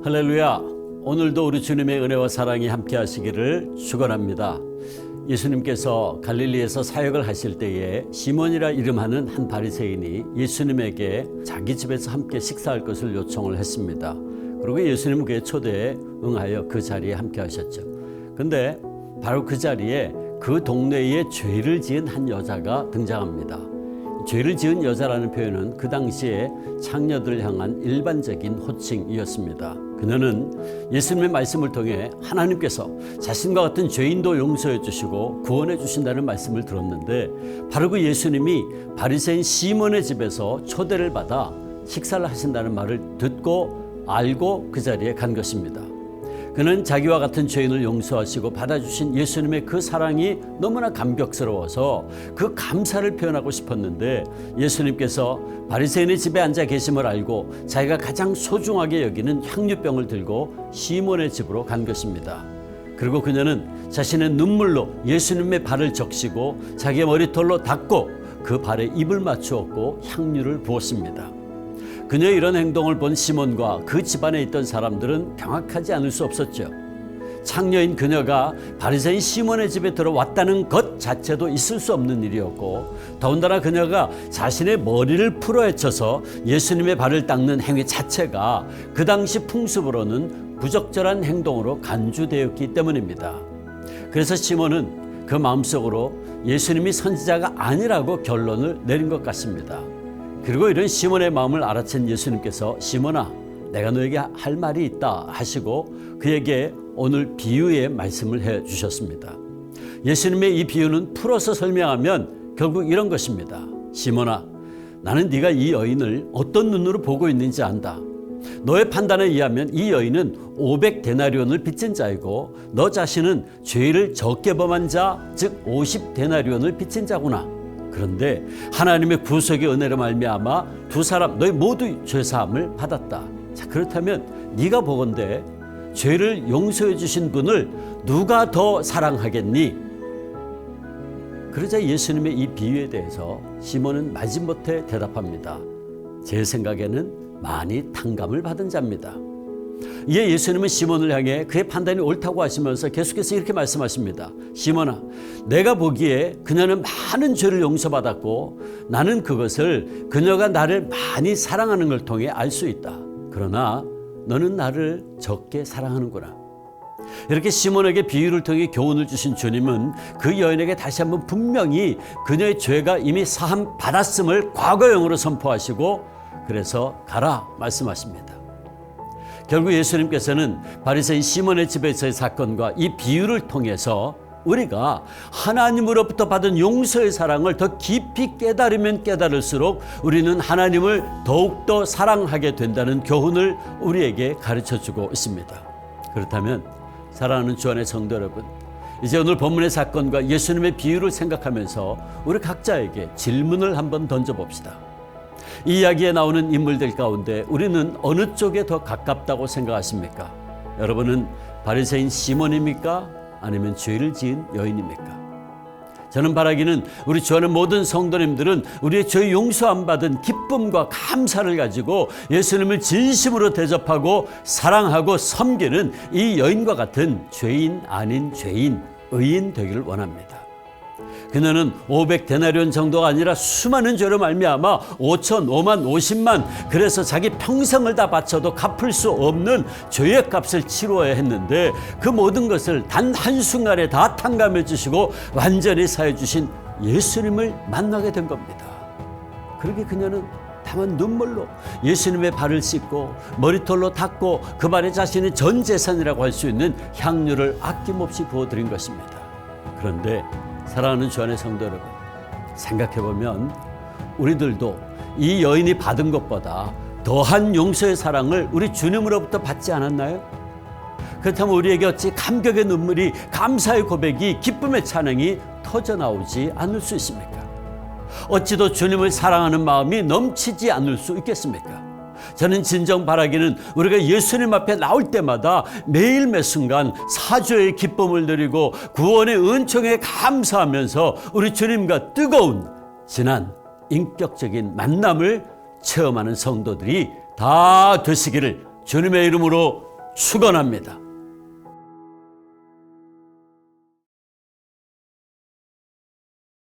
할렐루야. 오늘도 우리 주님의 은혜와 사랑이 함께 하시기를 축원합니다. 예수님께서 갈릴리에서 사역을 하실 때에 시몬이라 이름하는 한 바리새인이 예수님에게 자기 집에서 함께 식사할 것을 요청을 했습니다. 그리고 예수님은 그의 초대에 응하여 그 자리에 함께 하셨죠. 근데 바로 그 자리에 그 동네에 죄를 지은 한 여자가 등장합니다. 죄를 지은 여자라는 표현은 그 당시에 창녀들을 향한 일반적인 호칭이었습니다. 그녀는 예수님의 말씀을 통해 하나님께서 자신과 같은 죄인도 용서해 주시고 구원해 주신다는 말씀을 들었는데, 바로 그 예수님이 바리새인 시몬의 집에서 초대를 받아 식사를 하신다는 말을 듣고 알고 그 자리에 간 것입니다. 그는 자기와 같은 죄인을 용서하시고 받아주신 예수님의 그 사랑이 너무나 감격스러워서 그 감사를 표현하고 싶었는데, 예수님께서 바리새인의 집에 앉아 계심을 알고 자기가 가장 소중하게 여기는 향유병을 들고 시몬의 집으로 간 것입니다. 그리고 그녀는 자신의 눈물로 예수님의 발을 적시고 자기의 머리털로 닦고 그 발에 입을 맞추었고 향유를 부었습니다. 그녀의 이런 행동을 본 시몬과 그 집안에 있던 사람들은 경악하지 않을 수 없었죠. 창녀인 그녀가 바리새인 시몬의 집에 들어왔다는 것 자체도 있을 수 없는 일이었고, 더군다나 그녀가 자신의 머리를 풀어헤쳐서 예수님의 발을 닦는 행위 자체가 그 당시 풍습으로는 부적절한 행동으로 간주되었기 때문입니다. 그래서 시몬은 그 마음속으로 예수님이 선지자가 아니라고 결론을 내린 것 같습니다. 그리고 이런 시몬의 마음을 알아챈 예수님께서 시몬아, 내가 너에게 할 말이 있다 하시고 그에게 오늘 비유의 말씀을 해 주셨습니다. 예수님의 이 비유는 풀어서 설명하면 결국 이런 것입니다. 시몬아, 나는 네가 이 여인을 어떤 눈으로 보고 있는지 안다. 너의 판단에 의하면 이 여인은 500데나리온을 빚진 자이고 너 자신은 죄를 적게 범한 자, 즉 50데나리온을 빚진 자구나. 그런데 하나님의 구속의 은혜로 말미암아 두 사람 너희 모두 죄사함을 받았다. 자, 그렇다면 네가 보건대 죄를 용서해 주신 분을 누가 더 사랑하겠니? 그러자 예수님의 이 비유에 대해서 시몬은 마지못해 대답합니다. 제 생각에는 많이 탕감을 받은 자입니다. 이에 예수님은 시몬을 향해 그의 판단이 옳다고 하시면서 계속해서 이렇게 말씀하십니다. 시몬아, 내가 보기에 그녀는 많은 죄를 용서받았고 나는 그것을 그녀가 나를 많이 사랑하는 걸 통해 알 수 있다. 그러나 너는 나를 적게 사랑하는구나. 이렇게 시몬에게 비유를 통해 교훈을 주신 주님은 그 여인에게 다시 한번 분명히 그녀의 죄가 이미 사함 받았음을 과거형으로 선포하시고 그래서 가라 말씀하십니다. 결국 예수님께서는 바리새인 시몬의 집에서의 사건과 이 비유를 통해서 우리가 하나님으로부터 받은 용서의 사랑을 더 깊이 깨달으면 깨달을수록 우리는 하나님을 더욱더 사랑하게 된다는 교훈을 우리에게 가르쳐주고 있습니다. 그렇다면 사랑하는 주 안의 성도 여러분, 이제 오늘 본문의 사건과 예수님의 비유를 생각하면서 우리 각자에게 질문을 한번 던져봅시다. 이 이야기에 나오는 인물들 가운데 우리는 어느 쪽에 더 가깝다고 생각하십니까? 여러분은 바리새인 시몬입니까? 아니면 죄를 지은 여인입니까? 저는 바라기는 우리 주 안의 모든 성도님들은 우리의 죄 용서함 받은 기쁨과 감사를 가지고 예수님을 진심으로 대접하고 사랑하고 섬기는 이 여인과 같은 죄인 아닌 죄인, 의인 되기를 원합니다. 그녀는 500데나리온 정도가 아니라 수많은 죄로 말미암아 5천, 5만, 50만, 그래서 자기 평생을 다 바쳐도 갚을 수 없는 죄의 값을 치루어야 했는데 그 모든 것을 단 한순간에 다 탕감해 주시고 완전히 사해 주신 예수님을 만나게 된 겁니다. 그러게 그녀는 다만 눈물로 예수님의 발을 씻고 머리털로 닦고 그 발에 자신의 전 재산이라고 할 수 있는 향유를 아낌없이 부어드린 것입니다. 그런데 사랑하는 주 안의 성도 여러분, 생각해보면 우리들도 이 여인이 받은 것보다 더한 용서의 사랑을 우리 주님으로부터 받지 않았나요? 그렇다면 우리에게 어찌 감격의 눈물이, 감사의 고백이, 기쁨의 찬양이 터져나오지 않을 수 있습니까? 어찌 더 주님을 사랑하는 마음이 넘치지 않을 수 있겠습니까? 저는 진정 바라기는 우리가 예수님 앞에 나올 때마다 매일 매 순간 사죄의 기쁨을 누리고 구원의 은총에 감사하면서 우리 주님과 뜨거운 진한 인격적인 만남을 체험하는 성도들이 다 되시기를 주님의 이름으로 축원합니다.